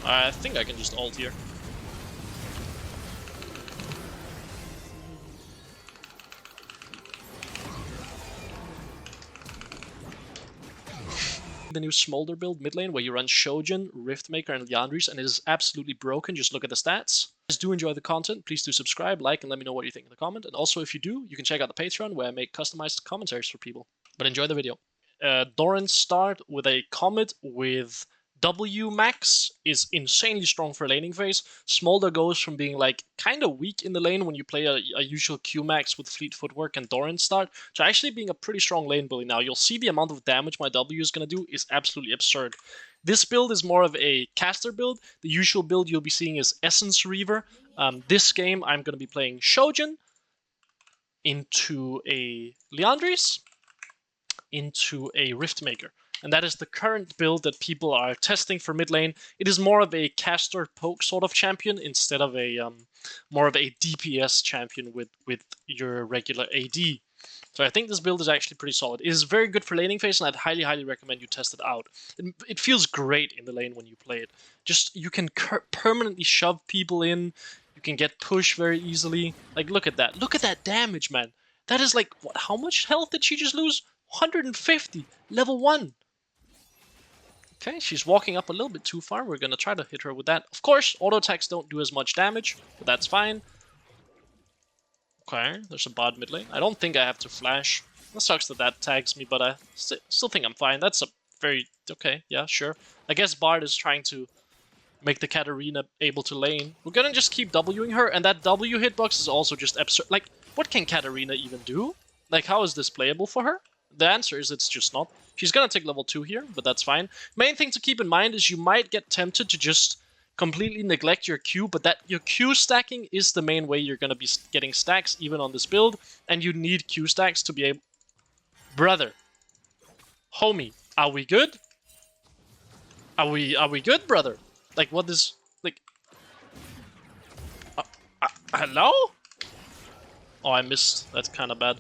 I think I can just ult here. The new Smolder build mid lane where you run Shojin, Riftmaker, and Liandry's, and it is absolutely broken. Just look at the stats. If you guys do enjoy the content, please do subscribe, like, and let me know what you think in the comment. And also, if you do, you can check out the Patreon where I make customized commentaries for people. But enjoy the video. Doran start with a Comet with W max is insanely strong for laning phase. Smolder goes from being like kind of weak in the lane when you play a usual Q max with Fleet Footwork and Doran start to actually being a pretty strong lane bully now. You'll see the amount of damage my W is going to do is absolutely absurd. This build is more of a caster build. The usual build you'll be seeing is Essence Reaver. This game I'm going to be playing Shojin into a Liandry's into a Riftmaker. And that is the current build that people are testing for mid lane. It is more of a caster poke sort of champion instead of a more of a DPS champion with your regular AD. So I think this build is actually pretty solid. It is very good for laning phase, and I'd highly recommend you test it out. It feels great in the lane when you play it. Just you can permanently shove people in. You can get push very easily. Like look at that. Look at that damage, man. That is like what? How much health did she just lose? 150, level 1. Okay, she's walking up a little bit too far. We're going to try to hit her with that. Of course, auto attacks don't do as much damage, but that's fine. Okay, there's a bot mid lane. I don't think I have to flash. That sucks that tags me, but I still think I'm fine. That's a very... Okay, yeah, sure. I guess Bard is trying to make the Katarina able to lane. We're going to just keep Wing her, and that W hitbox is also just absurd. Like, what can Katarina even do? Like, how is this playable for her? The answer is it's just not. She's gonna take level 2 here, but that's fine. Main thing to keep in mind is you might get tempted to just completely neglect your Q, but that your Q stacking is the main way you're gonna be getting stacks even on this build, and you need Q stacks to be able... Brother. Homie, are we good? Are we good, brother? Like, what is... Like... hello? Oh, I missed. That's kinda bad.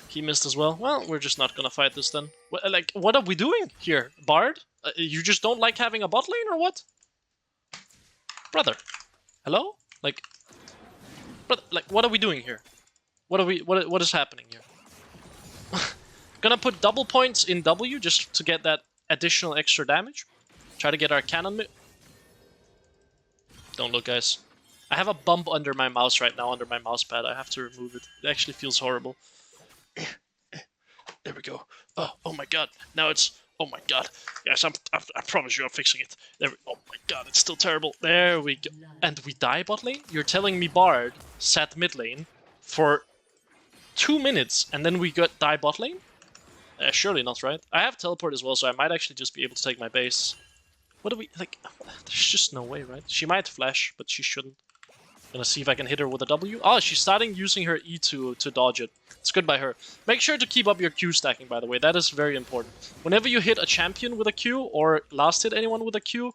He missed as well. Well, we're just not gonna fight this then. Like, what are we doing here, Bard? You just don't like having a bot lane or what? Brother. Hello? Like, brother, like, what are we doing here? What is happening here? Gonna put double points in W just to get that additional extra damage. Try to get our cannon. Don't look, guys. I have a bump under my mouse right now, under my mouse pad. I have to remove it. It actually feels horrible. There we go. Oh my god. Now it's... Oh my god. Yes, I promise you I'm fixing it. Oh my god, it's still terrible. There we go. And we die bot lane? You're telling me Bard sat mid lane for 2 minutes and then we got die bot lane? Surely not, right? I have teleport as well, so I might actually just be able to take my base. What do we... Like, there's just no way, right? She might flash, but she shouldn't. Gonna see if I can hit her with a W. Oh, she's starting using her E to dodge it. It's good by her. Make sure to keep up your Q stacking, by the way. That is very important. Whenever you hit a champion with a Q, or last hit anyone with a Q...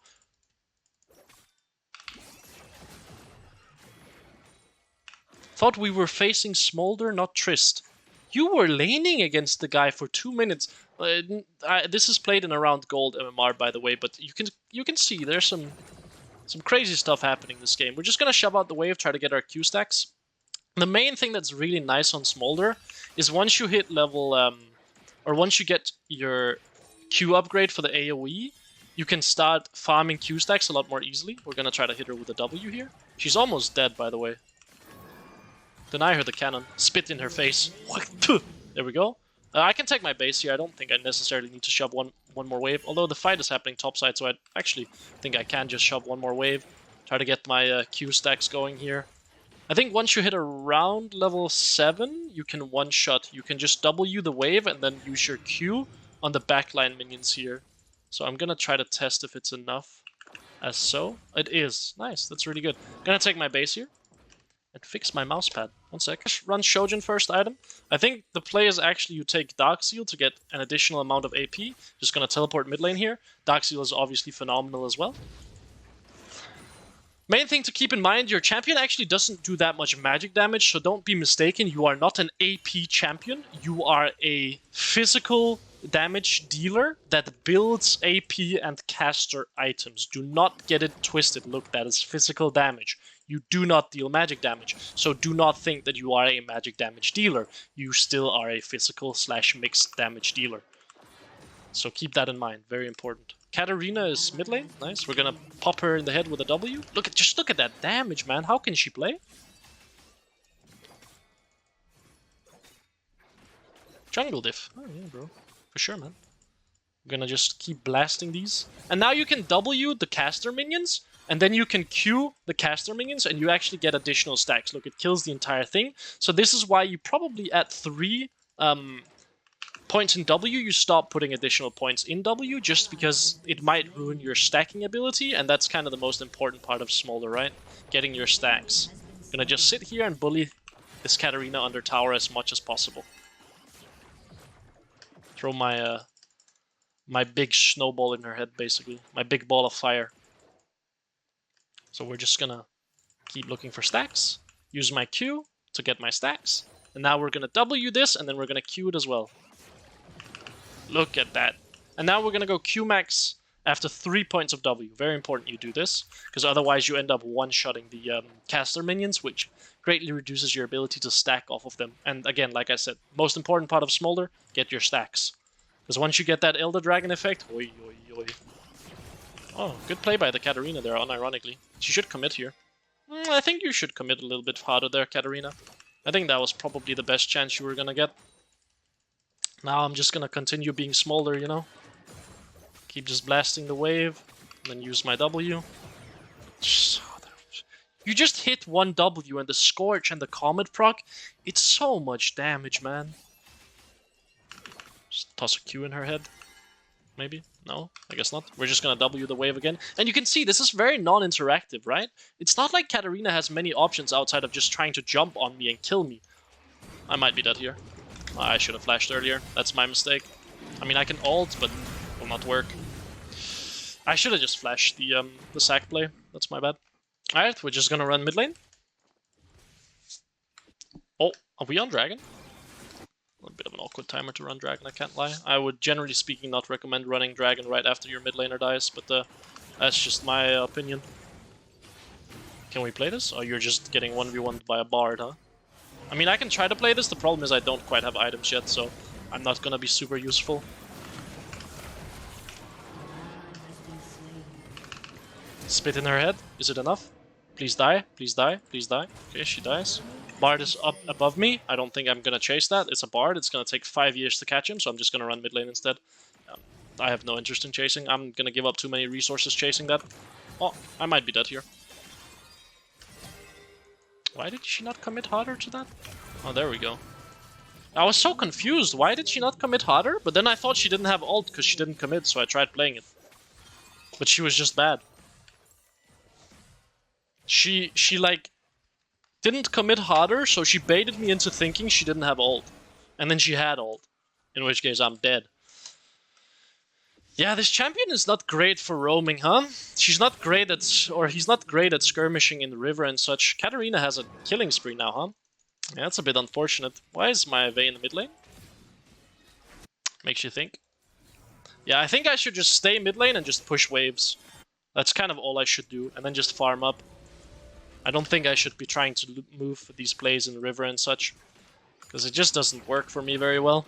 Thought we were facing Smolder, not Trist. You were laning against the guy for 2 minutes. This is played in around gold MMR, by the way, but you can see there's some crazy stuff happening in this game. We're just gonna shove out the wave, try to get our Q stacks. The main thing that's really nice on Smolder is once you hit level, or once you get your Q upgrade for the AoE, you can start farming Q stacks a lot more easily. We're gonna try to hit her with a W here. She's almost dead, by the way. Deny her the cannon. Spit in her face. There we go. I can take my base here. I don't think I necessarily need to shove one more wave. Although the fight is happening topside, so I actually think I can just shove one more wave. Try to get my Q stacks going here. I think once you hit around level 7, you can one-shot. You can just W the wave and then use your Q on the backline minions here. So I'm gonna try to test if it's enough. As so. It is. Nice. That's really good. Gonna take my base here. And fix my mousepad. 1 sec. Run Shojin first item. I think the play is actually you take Dark Seal to get an additional amount of AP. Just gonna teleport mid lane here. Dark Seal is obviously phenomenal as well. Main thing to keep in mind, your champion actually doesn't do that much magic damage, so don't be mistaken. You are not an AP champion. You are a physical damage dealer that builds AP and caster items. Do not get it twisted. Look, that is physical damage. You do not deal magic damage, so do not think that you are a magic damage dealer. You still are a physical / mixed damage dealer. So keep that in mind, very important. Katarina is mid lane, nice. We're gonna pop her in the head with a W. Just look at that damage, man. How can she play? Jungle diff. Oh yeah, bro. For sure, man. I'm gonna just keep blasting these. And now you can W the caster minions, and then you can Q the caster minions, and you actually get additional stacks. Look, it kills the entire thing. So this is why you probably at 3 points in W, you stop putting additional points in W, just because it might ruin your stacking ability, and that's kind of the most important part of Smolder, right? Getting your stacks. Gonna just sit here and bully this Katarina under tower as much as possible. Throw my my big snowball in her head, basically. My big ball of fire. So we're just gonna keep looking for stacks, use my Q to get my stacks, and now we're gonna W this, and then we're gonna Q it as well. Look at that. And now we're gonna go Q max after 3 points of W. Very important you do this, because otherwise you end up one-shotting the caster minions, which greatly reduces your ability to stack off of them. And again, like I said, most important part of Smolder, get your stacks. Because once you get that Elder Dragon effect, oi, oi, oi. Oh, good play by the Katarina there, unironically. She should commit here. I think you should commit a little bit harder there, Katarina. I think that was probably the best chance you were gonna get. Now I'm just gonna continue being Smolder, you know? Keep just blasting the wave, and then use my W. You just hit one W and the Scorch and the Comet proc, it's so much damage, man. Just toss a Q in her head. Maybe? No? I guess not. We're just gonna W the wave again. And you can see, this is very non-interactive, right? It's not like Katarina has many options outside of just trying to jump on me and kill me. I might be dead here. I should have flashed earlier. That's my mistake. I mean, I can ult, but it will not work. I should have just flashed the sack play. That's my bad. Alright, we're just gonna run mid lane. Oh, are we on Dragon? A bit of an awkward timer to run Dragon, I can't lie. I would, generally speaking, not recommend running Dragon right after your mid laner dies, but that's just my opinion. Can we play this? Oh, you're just getting 1v1'd by a Bard, huh? I mean, I can try to play this. The problem is I don't quite have items yet, so I'm not gonna be super useful. Spit in her head. Is it enough? Please die. Please die. Please die. Okay, she dies. Bard is up above me. I don't think I'm gonna chase that. It's a Bard. It's gonna take 5 years to catch him, so I'm just gonna run mid lane instead. I have no interest in chasing. I'm gonna give up too many resources chasing that. Oh, I might be dead here. Why did she not commit harder to that? Oh, there we go. I was so confused. Why did she not commit harder? But then I thought she didn't have ult because she didn't commit, so I tried playing it. But she was just bad. She like, didn't commit harder, so she baited me into thinking she didn't have ult. And then she had ult. In which case, I'm dead. Yeah, this champion is not great for roaming, huh? She's not great at, or he's not great at skirmishing in the river and such. Katarina has a killing spree now, huh? Yeah, that's a bit unfortunate. Why is my Vey in the mid lane? Makes you think. Yeah, I think I should just stay mid lane and just push waves. That's kind of all I should do, and then just farm up. I don't think I should be trying to move these plays in the river and such, because it just doesn't work for me very well.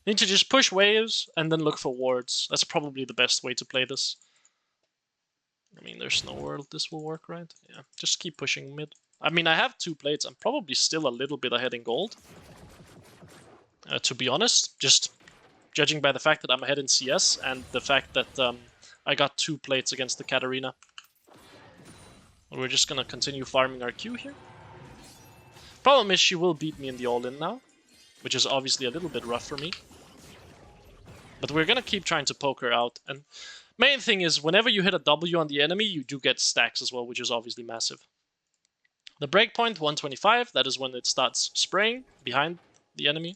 Need to just push waves and then look for wards. That's probably the best way to play this. I mean, there's no world this will work, right? Yeah, just keep pushing mid. I mean, I have 2 plates. I'm probably still a little bit ahead in gold. To be honest, just judging by the fact that I'm ahead in CS and the fact that I got 2 plates against the Katarina. We're just gonna continue farming our Q here. Problem is she will beat me in the all-in now, which is obviously a little bit rough for me. But we're gonna keep trying to poke her out. And main thing is, whenever you hit a W on the enemy, you do get stacks as well, which is obviously massive. The breakpoint, 125, that is when it starts spraying behind the enemy.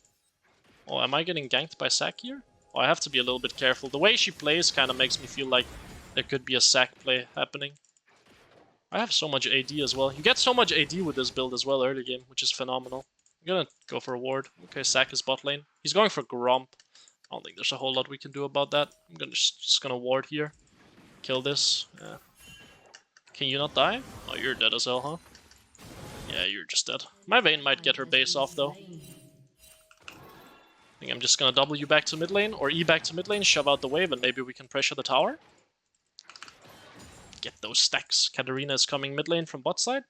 Oh, am I getting ganked by Sack here? Oh, I have to be a little bit careful. The way she plays kind of makes me feel like there could be a Sack play happening. I have so much AD as well. You get so much AD with this build as well early game, which is phenomenal. gonna go for a ward. Okay, sack his bot lane. He's going for Gromp. I don't think there's a whole lot we can do about that. I'm gonna just gonna ward here. Kill this. Can you not die? Oh, you're dead as hell, huh? Yeah, you're just dead. My Vayne might get her base off, though. I think I'm just gonna W back to mid lane, or E back to mid lane, shove out the wave, and maybe we can pressure the tower. Get those stacks. Katarina is coming mid lane from bot side.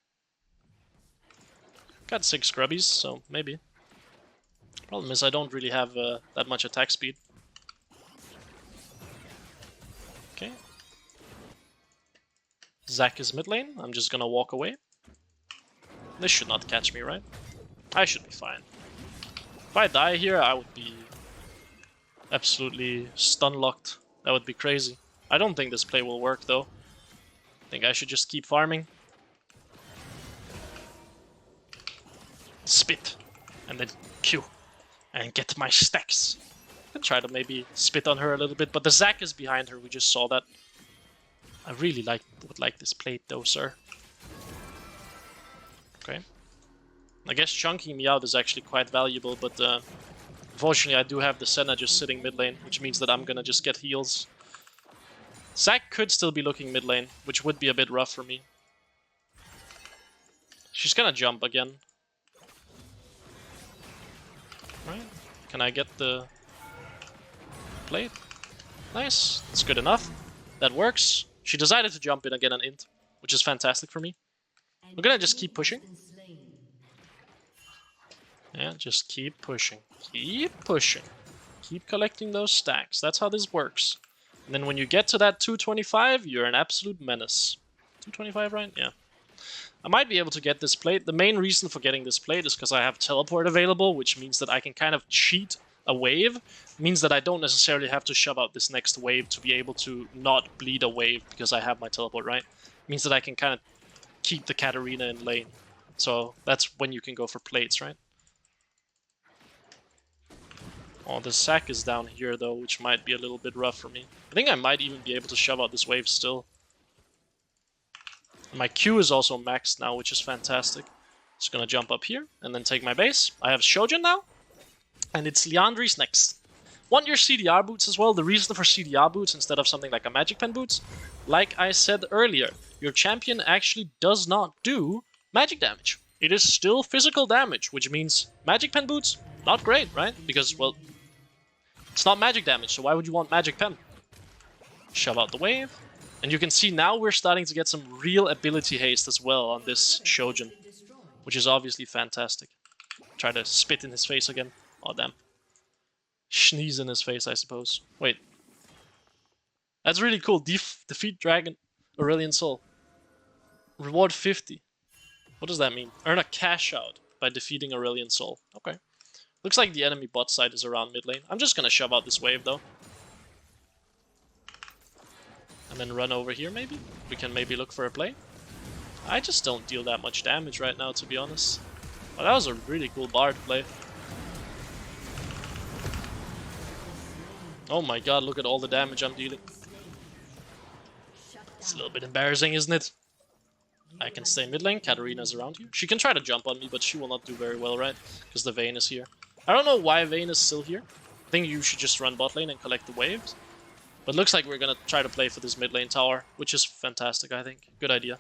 Got 6 grubbies, so maybe. Problem is I don't really have that much attack speed. Okay. Zac is mid lane. I'm just gonna walk away. This should not catch me, right? I should be fine. If I die here, I would be absolutely stun-locked. That would be crazy. I don't think this play will work, though. I think I should just keep farming. Spit. And then Q. And get my stacks. I can try to maybe spit on her a little bit, but the Zac is behind her. We just saw that. I really would like this plate, though, sir. Okay. I guess chunking me out is actually quite valuable, but unfortunately I do have the Senna just sitting mid lane, which means that I'm gonna just get heals. Zac could still be looking mid lane, which would be a bit rough for me. She's gonna jump again. Right? Can I get the plate? Nice. That's good enough. That works. She decided to jump in again and int, which is fantastic for me. We're gonna just keep pushing. Yeah, just keep pushing. Keep pushing. Keep collecting those stacks. That's how this works. And then when you get to that 225, you're an absolute menace. 225, right? Yeah. I might be able to get this plate. The main reason for getting this plate is because I have teleport available, which means that I can kind of cheat a wave. It means that I don't necessarily have to shove out this next wave to be able to not bleed a wave because I have my teleport, right? It means that I can kind of keep the Katarina in lane. So that's when you can go for plates, right? Oh, the sack is down here, though, which might be a little bit rough for me. I think I might even be able to shove out this wave still. My Q is also maxed now, which is fantastic. Just gonna jump up here and then take my base. I have Shojin now, and it's Liandry's next. Want your CDR boots as well? The reason for CDR boots instead of something like a Magic Pen boots, like I said earlier, your champion actually does not do magic damage. It is still physical damage, which means Magic Pen boots, not great, right? Because, well, it's not magic damage, so why would you want Magic Pen? Shove out the wave. And you can see now we're starting to get some real ability haste as well on this Shojin, which is obviously fantastic. Try to spit in his face again. Oh, damn. Sneeze in his face, I suppose. Wait. That's really cool. Defeat Dragon Aurelion Soul. Reward 50. What does that mean? Earn a cash out by defeating Aurelion Soul. Okay. Looks like the enemy bot side is around mid lane. I'm just gonna shove out this wave, though. And then run over here, maybe? We can maybe look for a play. I just don't deal that much damage right now, to be honest. But that was a really cool Bard play. Oh my god, look at all the damage I'm dealing. It's a little bit embarrassing, isn't it? I can stay mid lane, Katarina's around here. She can try to jump on me, but she will not do very well, right? Because the Vayne is here. I don't know why Vayne is still here. I think you should just run bot lane and collect the waves. But looks like we're gonna try to play for this mid lane tower, which is fantastic, I think. Good idea.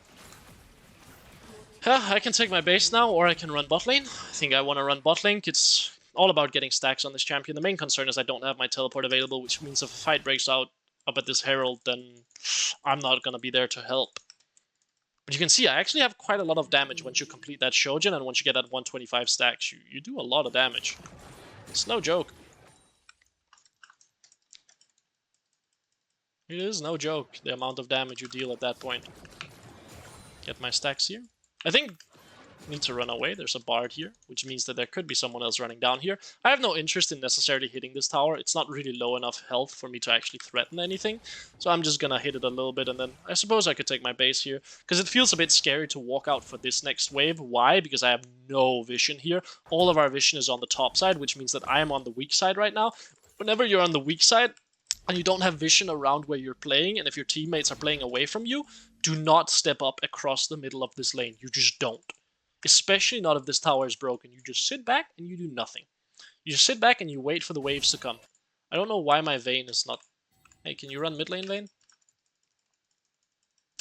I can take my base now, or I can run bot lane. I think I want to run bot lane. It's all about getting stacks on this champion. The main concern is I don't have my teleport available, which means if a fight breaks out up at this Herald, then I'm not gonna be there to help. But you can see I actually have quite a lot of damage once you complete that Shojin, and once you get that 125 stacks, you do a lot of damage. It's no joke. It is no joke, the amount of damage you deal at that point. Get my stacks here. I think I need to run away. There's a Bard here, which means that there could be someone else running down here. I have no interest in necessarily hitting this tower. It's not really low enough health for me to actually threaten anything. So I'm just gonna hit it a little bit, and then I suppose I could take my base here. Because it feels a bit scary to walk out for this next wave. Why? Because I have no vision here. All of our vision is on the top side, which means that I am on the weak side right now. Whenever you're on the weak side, and you don't have vision around where you're playing, and if your teammates are playing away from you, do not step up across the middle of this lane. You just don't. Especially not if this tower is broken. You just sit back and you do nothing. You just sit back and you wait for the waves to come. I don't know why my Vayne is not... Hey, can you run mid lane, Vayne?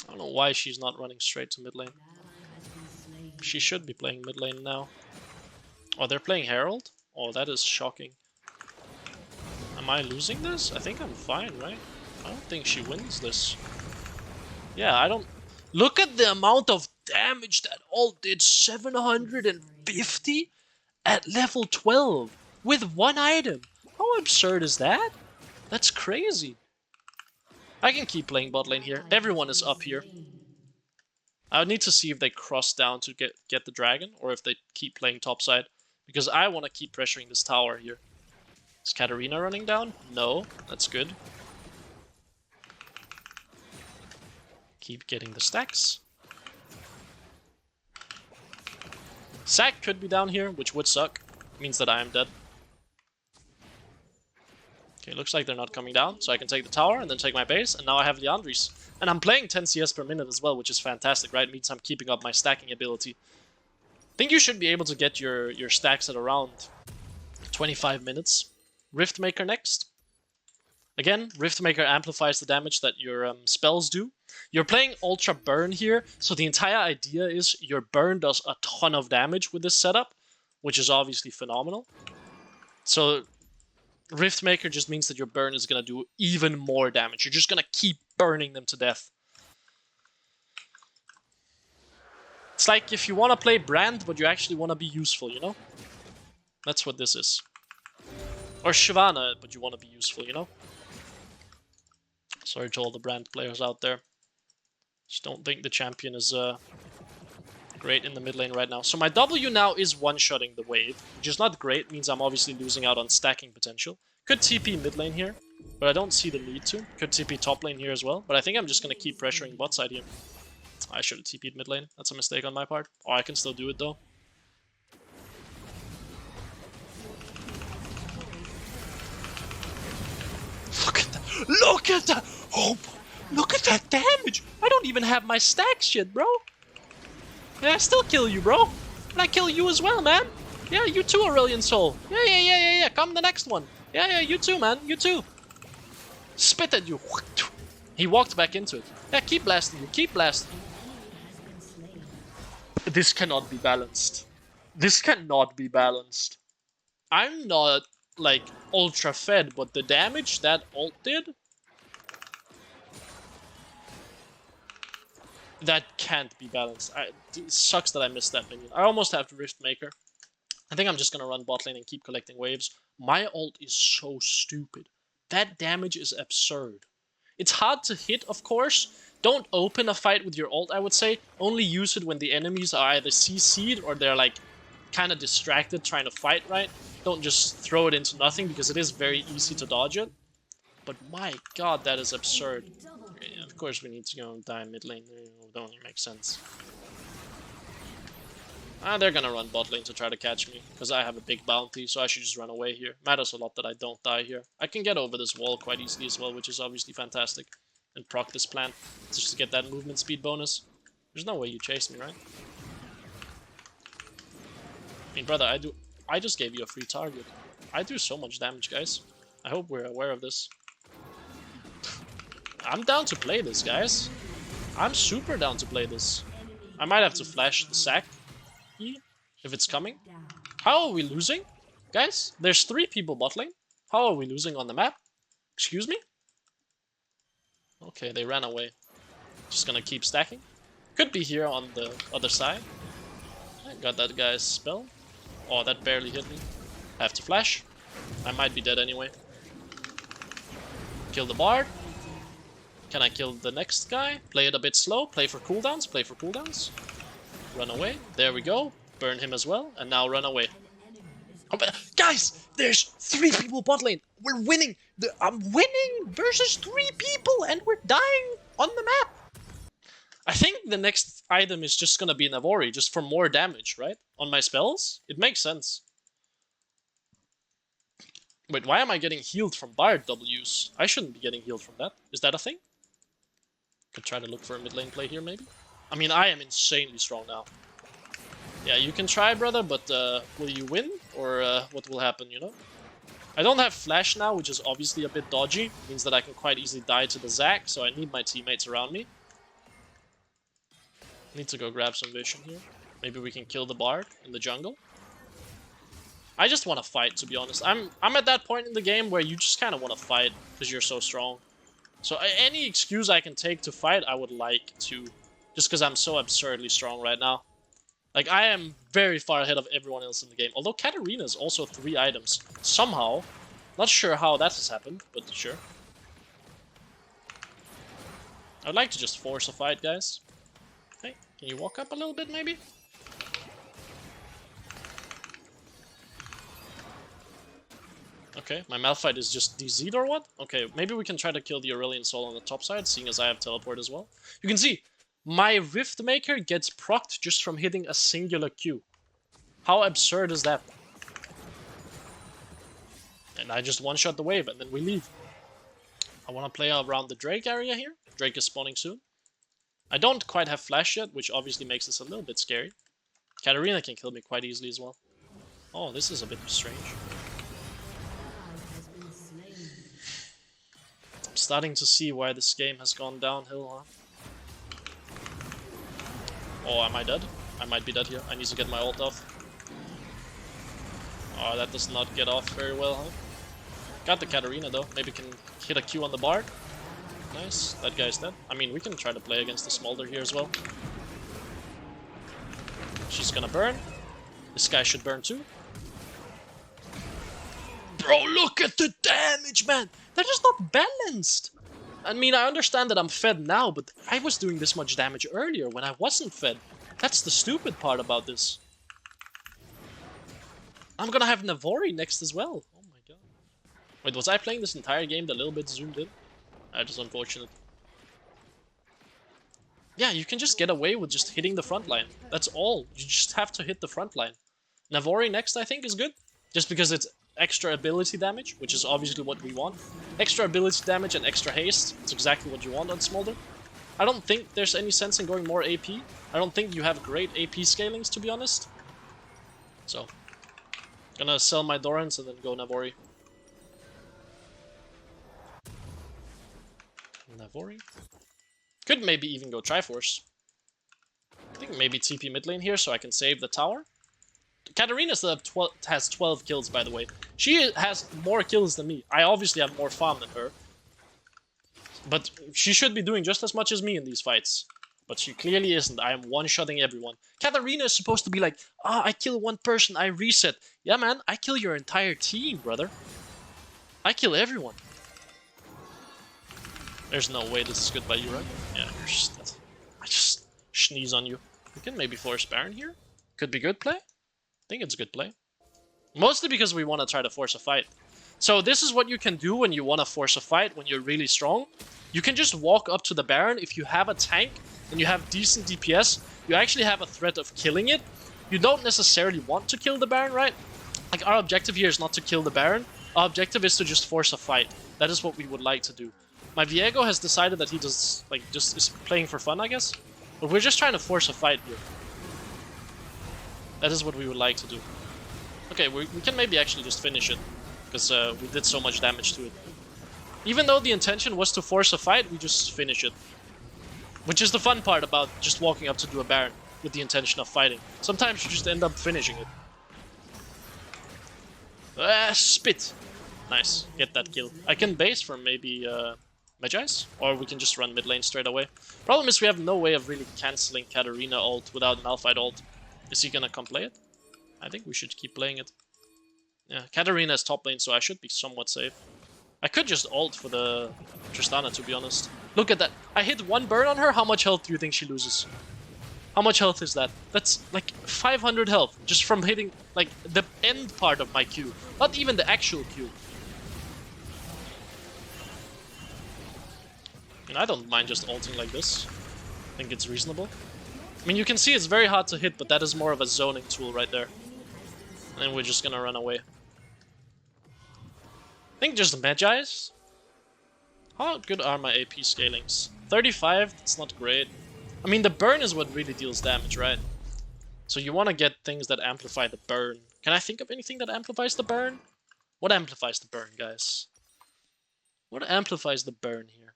I don't know why she's not running straight to mid lane. She should be playing mid lane now. Oh, they're playing Herald? Oh, that is shocking. Am I losing this? I think I'm fine, right? I don't think she wins this. Yeah, I don't... Look at the amount of damage that ult did. 750 at level 12 with one item. How absurd is that? That's crazy. I can keep playing bot lane here. Everyone is up here. I would need to see if they cross down to get the dragon, or if they keep playing topside. Because I want to keep pressuring this tower here. Is Katarina running down? No, that's good. Keep getting the stacks. Zac could be down here, which would suck. It means that I am dead. Okay, looks like they're not coming down, so I can take the tower and then take my base, and now I have Liandry's. And I'm playing 10 CS per minute as well, which is fantastic, right? It means I'm keeping up my stacking ability. I think you should be able to get your stacks at around 25 minutes. Riftmaker next. Again, Riftmaker amplifies the damage that your spells do. You're playing Ultra Burn here, so the entire idea is your burn does a ton of damage with this setup, which is obviously phenomenal. So Riftmaker just means that your burn is going to do even more damage. You're just going to keep burning them to death. It's like if you want to play Brand, but you actually want to be useful, you know? That's what this is. Or Shyvana, but you want to be useful, you know? Sorry to all the Brand players out there. Just don't think the champion is great in the mid lane right now. So my W now is one-shotting the wave, which is not great. It means I'm obviously losing out on stacking potential. Could TP mid lane here, but I don't see the need to. Could TP top lane here as well, but I think I'm just going to keep pressuring bot side here. I should have TP'd mid lane. That's a mistake on my part. Oh, I can still do it though. Look at that! Look at that! Oh, look at that damage! I don't even have my stacks yet, bro. Yeah, I still kill you, bro. And I kill you as well, man. Yeah, you too, Aurelion Soul. Yeah. Come the next one. Yeah, you too, man. You too. Spit at you. He walked back into it. Yeah, keep blasting you. Keep blasting. This cannot be balanced. This cannot be balanced. I'm not, like, ultra fed, but the damage that ult did... That can't be balanced. It sucks that I missed that minion. I almost have Riftmaker. I think I'm just gonna run bot lane and keep collecting waves. My ult is so stupid. That damage is absurd. It's hard to hit, of course. Don't open a fight with your ult, I would say. Only use it when the enemies are either CC'd or they're like kind of distracted trying to fight, right? Don't just throw it into nothing because it is very easy to dodge it. But my god, that is absurd. Yeah, of course we need to go die mid lane. It don't even make sense. They're gonna run bot lane to try to catch me, because I have a big bounty, so I should just run away here. Matters a lot that I don't die here. I can get over this wall quite easily as well, which is obviously fantastic. And proc this plant, just to get that movement speed bonus. There's no way you chase me, right? I mean, brother, I just gave you a free target. I do so much damage, guys. I hope we're aware of this. I'm down to play this, guys. I'm super down to play this. I might have to flash the Zac if it's coming. How are we losing? Guys, there's 3 people bot lane. How are we losing on the map? Excuse me? Okay, they ran away. Just gonna keep stacking. Could be here on the other side. I got that guy's spell. Oh, that barely hit me. I have to flash. I might be dead anyway. Kill the bard. Can I kill the next guy? Play it a bit slow. Play for cooldowns. Play for cooldowns. Run away. There we go. Burn him as well. And now run away. Oh, but guys, there's 3 people bot lane. We're winning. I'm winning versus 3 people, and we're dying on the map. I think the next item is just gonna be Navori, just for more damage, right? On my spells? It makes sense. Wait, why am I getting healed from Bard Ws? I shouldn't be getting healed from that. Is that a thing? Could try to look for a mid lane play here, maybe? I mean, I am insanely strong now. Yeah, you can try, brother, but will you win? Or what will happen, you know? I don't have flash now, which is obviously a bit dodgy. It means that I can quite easily die to the Zac, so I need my teammates around me. Need to go grab some vision here. Maybe we can kill the Bard in the jungle. I just want to fight, to be honest. I'm at that point in the game where you just kind of want to fight because you're so strong. So any excuse I can take to fight, I would like to. Just because I'm so absurdly strong right now. Like, I am very far ahead of everyone else in the game. Although Katarina is also 3 items. Somehow. Not sure how that has happened, but sure. I would like to just force a fight, guys. Hey, can you walk up a little bit, maybe? Okay, my Malphite is just DZ'd or what? Okay, maybe we can try to kill the Aurelion Soul on the top side, seeing as I have teleport as well. You can see, my Rift Maker gets procced just from hitting a singular Q. How absurd is that? And I just one-shot the wave, and then we leave. I want to play around the Drake area here. Drake is spawning soon. I don't quite have flash yet, which obviously makes this a little bit scary. Katarina can kill me quite easily as well. Oh, this is a bit strange. I'm starting to see why this game has gone downhill, huh? Oh, am I dead? I might be dead here. I need to get my ult off. Oh, that does not get off very well, huh? Got the Katarina though. Maybe can hit a Q on the Bard. Nice. That guy's dead. I mean, we can try to play against the Smolder here as well. She's gonna burn. This guy should burn too. Bro, look at the damage, man! They're just not balanced! I mean, I understand that I'm fed now, but I was doing this much damage earlier when I wasn't fed. That's the stupid part about this. I'm gonna have Navori next as well. Oh my god. Wait, was I playing this entire game a little bit zoomed in? That is unfortunate. Yeah, you can just get away with just hitting the front line. That's all. You just have to hit the front line. Navori next, I think, is good. Just because it's extra ability damage, which is obviously what we want. Extra ability damage and extra haste. It's exactly what you want on Smolder. I don't think there's any sense in going more AP. I don't think you have great AP scalings, to be honest. So, gonna sell my Dorans and then go Navori. Navori? Could maybe even go Triforce. I think maybe TP mid lane here so I can save the tower. Katarina has 12 kills, by the way. She has more kills than me. I obviously have more farm than her. But she should be doing just as much as me in these fights. But she clearly isn't. I am one-shotting everyone. Katarina is supposed to be like, ah, I kill one person, I reset. Yeah, man, I kill your entire team, brother. I kill everyone. There's no way this is good by you, right? Yeah, you're just dead. I just sneeze on you. We can maybe force Baron here. Could be good play. I think it's good play. Mostly because we want to try to force a fight. So this is what you can do when you want to force a fight, when you're really strong. You can just walk up to the Baron. If you have a tank and you have decent DPS, you actually have a threat of killing it. You don't necessarily want to kill the Baron, right? Like, our objective here is not to kill the Baron. Our objective is to just force a fight. That is what we would like to do. My Viego has decided that he just is playing for fun, I guess. But we're just trying to force a fight here. That is what we would like to do. Okay, we can maybe actually just finish it. Because we did so much damage to it. Even though the intention was to force a fight, we just finish it. Which is the fun part about just walking up to do a Baron with the intention of fighting. Sometimes you just end up finishing it. Spit! Nice, get that kill. I can base from maybe Magi's, or we can just run mid lane straight away. Problem is we have no way of really cancelling Katarina ult without Malphite ult. Is he gonna come play it? I think we should keep playing it. Yeah, Katarina is top lane, so I should be somewhat safe. I could just ult for the Tristana, to be honest. Look at that. I hit one burn on her. How much health do you think she loses? How much health is that? That's like 500 health just from hitting like the end part of my Q. Not even the actual Q. And I don't mind just ulting like this. I think it's reasonable. I mean, you can see it's very hard to hit, but that is more of a zoning tool right there. And then we're just gonna run away. I think just Magi's. How good are my AP scalings? 35, that's not great. I mean, the burn is what really deals damage, right? So you want to get things that amplify the burn. Can I think of anything that amplifies the burn? What amplifies the burn, guys? What amplifies the burn here?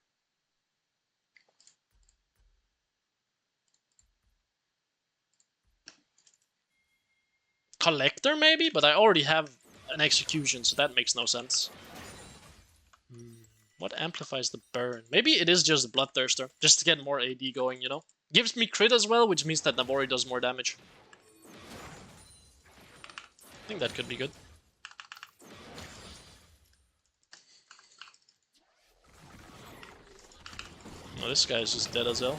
Collector, maybe? But I already have an execution, so that makes no sense. What amplifies the burn? Maybe it is just Bloodthirster, just to get more AD going, you know? Gives me crit as well, which means that Navori does more damage. I think that could be good. Oh, this guy is just dead as hell.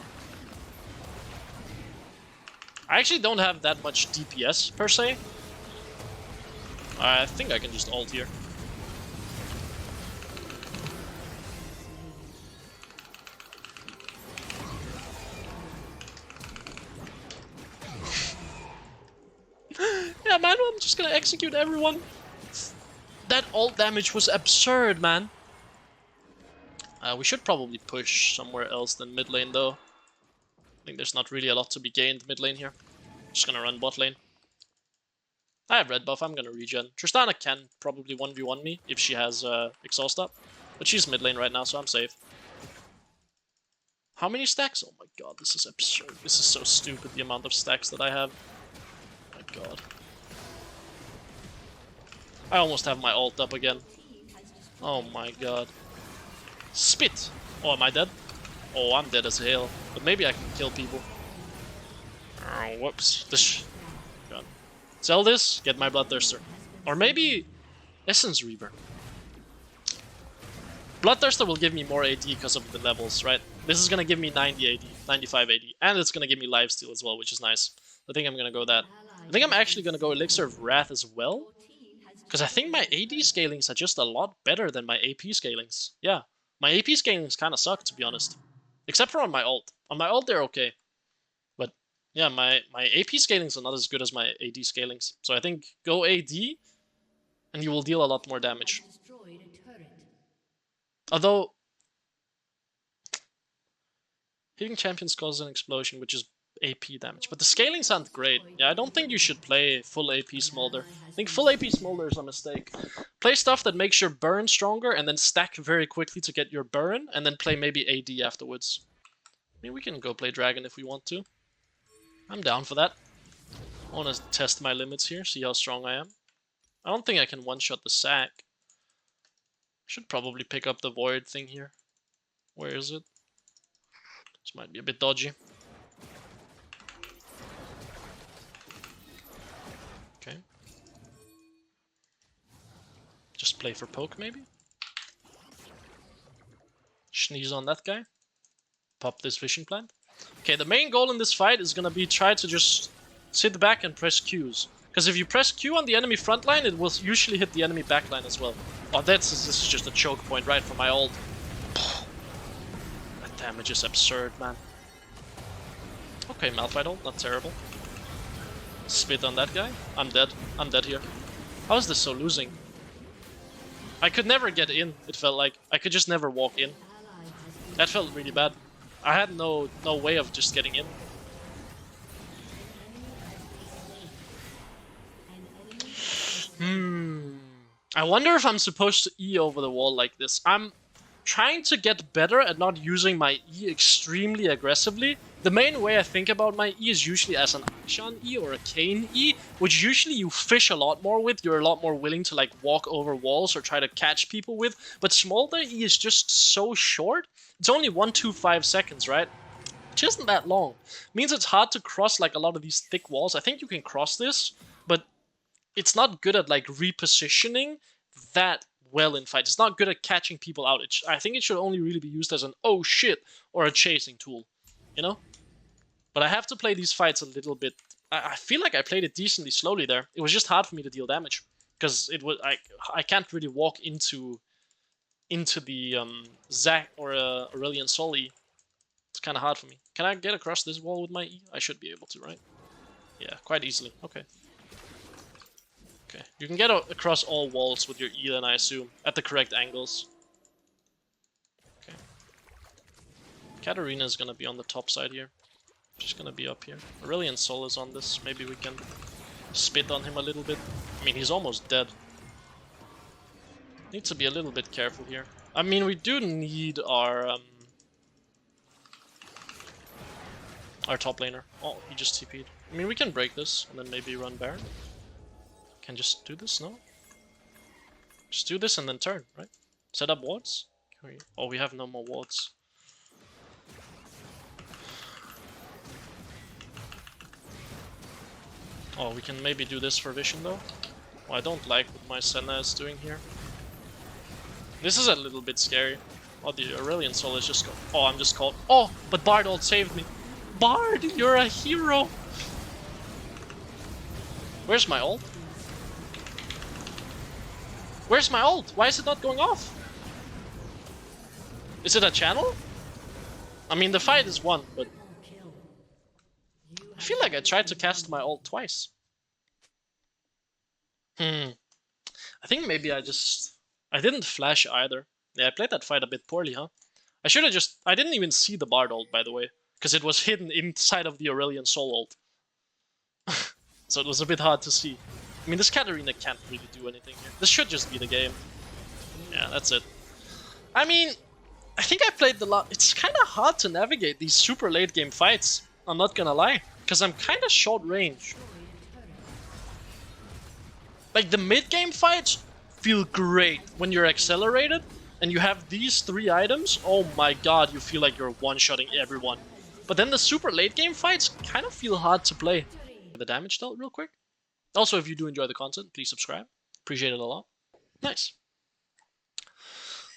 I actually don't have that much DPS, per se. I think I can just ult here. Yeah, man, I'm just gonna execute everyone. That ult damage was absurd, man. We should probably push somewhere else than mid lane, though. I think there's not really a lot to be gained mid lane here. Just gonna run bot lane. I have red buff, I'm gonna regen. Tristana can probably 1v1 me if she has exhaust up. But she's mid lane right now, so I'm safe. How many stacks? Oh my god, this is absurd. This is so stupid, the amount of stacks that I have. Oh my god. I almost have my ult up again. Oh my god. Spit! Oh, am I dead? Oh, I'm dead as hell. But maybe I can kill people. Oh, whoops. God. Sell this, get my Bloodthirster. Or maybe Essence Reaver. Bloodthirster will give me more AD because of the levels, right? This is gonna give me 90 AD, 95 AD, and it's gonna give me lifesteal as well, which is nice. I think I'm gonna go that. I think I'm actually gonna go Elixir of Wrath as well, because I think my AD scalings are just a lot better than my AP scalings. Yeah, my AP scalings kind of suck, to be honest. Except for on my ult. On my ult, they're okay. But yeah, my AP scalings are not as good as my AD scalings. So I think go AD, and you will deal a lot more damage. Although, hitting champions causes an explosion, which is AP damage. But the scalings aren't great. Yeah, I don't think you should play full AP Smolder. I think full AP Smolder is a mistake. Play stuff that makes your burn stronger and then stack very quickly to get your burn, and then play maybe AD afterwards. I mean, we can go play Dragon if we want to. I'm down for that. I want to test my limits here, see how strong I am. I don't think I can one-shot the sack. Should probably pick up the Void thing here. Where is it? This might be a bit dodgy. Okay. Just play for poke, maybe? Sneeze on that guy. Pop this vision plant. Okay, the main goal in this fight is gonna be try to just sit back and press Qs. Because if you press Q on the enemy front line, it will usually hit the enemy backline as well. Oh, this is just a choke point right for my ult. That damage is absurd, man. Okay, Malphite ult, not terrible. Spit on that guy. I'm dead. I'm dead here. How is this so losing? I could never get in, it felt like. I could just never walk in. That felt really bad. I had no way of just getting in. I wonder if I'm supposed to E over the wall like this. I'm trying to get better at not using my E extremely aggressively. The main way I think about my E is usually as an Akshan E or a Kayn E, which usually you fish a lot more with. You're a lot more willing to like walk over walls or try to catch people with. But Smolder E is just so short. It's only 1-2-5 seconds, right? Which isn't that long. Means it's hard to cross like a lot of these thick walls. I think you can cross this, but it's not good at like repositioning that well in fights. It's not good at catching people out. I think it should only really be used as an oh shit or a chasing tool, you know? But I have to play these fights a little bit. I feel like I played it decently slowly there. It was just hard for me to deal damage because it was I can't really walk into the Zac or Aurelion Sol E. It's kind of hard for me. Can I get across this wall with my E? I should be able to, right? Yeah, quite easily. Okay. Okay, you can get across all walls with your E then, I assume, at the correct angles. Okay. Katarina is gonna be on the top side here. Just gonna be up here. Aurelion Sol is on this. Maybe we can spit on him a little bit. I mean, he's almost dead. Need to be a little bit careful here. I mean, we do need our top laner. Oh, he just TP'd. I mean, we can break this and then maybe run Baron. Can just do this, no? Just do this and then turn, right? Set up wards. Oh, we have no more wards. Oh, we can maybe do this for vision though. Oh, I don't like what my Senna is doing here. This is a little bit scary. Oh, the Aurelion Sol is just go. Oh, I'm just caught. Oh, but Bard ult saved me. Bard, you're a hero. Where's my ult? Where's my ult? Why is it not going off? Is it a channel? I mean, the fight is won, but I feel like I tried to cast my ult twice. I think maybe I didn't flash either. Yeah, I played that fight a bit poorly, huh? I should have I didn't even see the Bard ult, by the way, because it was hidden inside of the Aurelion Sol ult. So it was a bit hard to see. I mean, this Katarina can't really do anything here. This should just be the game. Yeah, that's it. I mean, I think I played the lot. It's kind of hard to navigate these super late game fights. I'm not gonna lie, because I'm kind of short range. Like, the mid game fights feel great when you're accelerated and you have these 3 items. Oh my god, you feel like you're one-shotting everyone. But then the super late game fights kind of feel hard to play. The damage dealt real quick. Also, if you do enjoy the content, please subscribe. Appreciate it a lot. Nice.